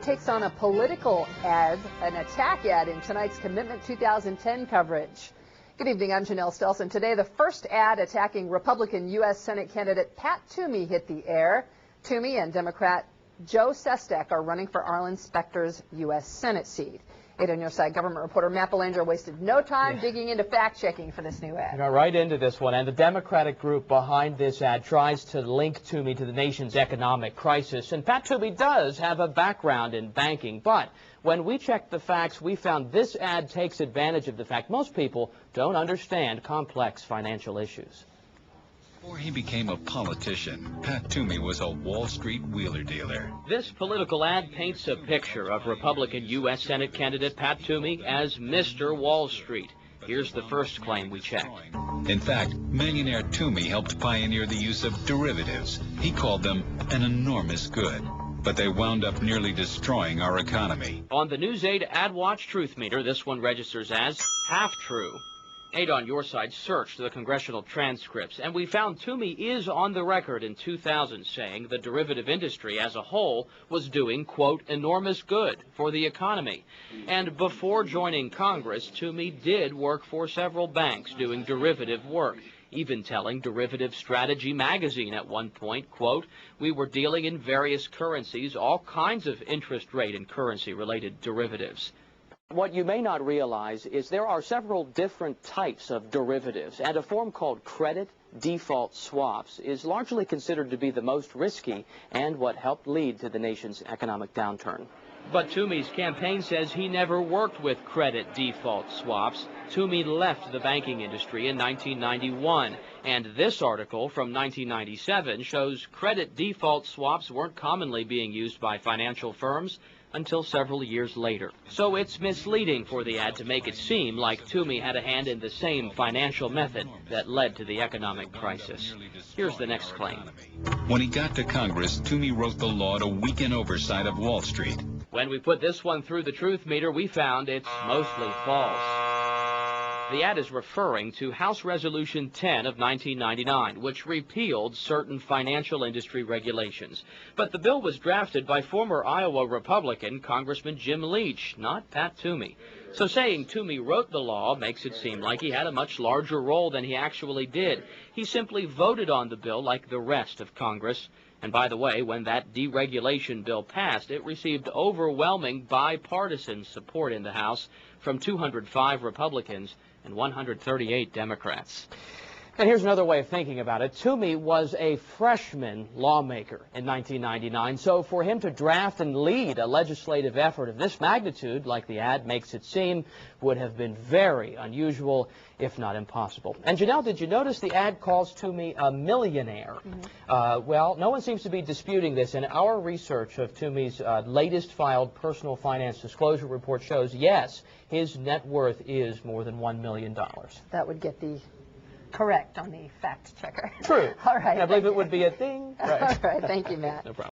takes on a political ad, an attack ad in tonight's Commitment 2010 coverage. Good evening, I'm Janelle Stelson. Today, the first ad attacking Republican U.S. Senate candidate Pat Toomey hit the air. Toomey and Democrat Joe Sestak are running for Arlen Specter's U.S. Senate seat. 8 on your side government reporter Matt Belanger wasted no time digging into fact-checking for this new ad. Got right into this one, and the Democratic group behind this ad tries to link Toomey to the nation's economic crisis. And Pat Toomey does have a background in banking, but when we checked the facts, we found this ad takes advantage of the fact most people don't understand complex financial issues. Before he became a politician, Pat Toomey was a Wall Street wheeler dealer. This political ad paints a picture of Republican U.S. Senate candidate Pat Toomey as Mr. Wall Street. Here's the first claim we checked. In fact, millionaire Toomey helped pioneer the use of derivatives. He called them an enormous good. But they wound up nearly destroying our economy. On the News 8 AdWatch Truth Meter, this one registers as half true. 8 on your side searched the congressional transcripts, and we found Toomey is on the record in 2000 saying the derivative industry as a whole was doing, quote, enormous good for the economy. And before joining Congress, Toomey did work for several banks doing derivative work, even telling Derivative Strategy magazine at one point, quote, we were dealing in various currencies, all kinds of interest rate and currency-related derivatives. What you may not realize is there are several different types of derivatives, and a form called credit default swaps is largely considered to be the most risky and what helped lead to the nation's economic downturn. But Toomey's campaign says he never worked with credit default swaps. Toomey left the banking industry in 1991, and this article from 1997 shows credit default swaps weren't commonly being used by financial firms until several years later. So it's misleading for the ad to make it seem like Toomey had a hand in the same financial method that led to the economic crisis. Here's the next claim. When he got to Congress, Toomey wrote the law to weaken oversight of Wall Street. When we put this one through the truth meter, we found it's mostly false. The ad is referring to House Resolution 10 of 1999, which repealed certain financial industry regulations. But the bill was drafted by former Iowa Republican Congressman Jim Leach, not Pat Toomey. So saying Toomey wrote the law makes it seem like he had a much larger role than he actually did. He simply voted on the bill like the rest of Congress. And by the way, when that deregulation bill passed, it received overwhelming bipartisan support in the House from 205 Republicans and 138 Democrats. And here's another way of thinking about it. Toomey was a freshman lawmaker in 1999, so for him to draft and lead a legislative effort of this magnitude, like the ad makes it seem, would have been very unusual, if not impossible. And Janelle, did you notice the ad calls Toomey a millionaire? Well, no one seems to be disputing this, and our research of Toomey's latest filed personal finance disclosure report shows, yes, his net worth is more than $1 million. That would get the correct on the fact checker. True. All right. I believe it would be a thing. Right. All right. Thank you, Matt. No problem.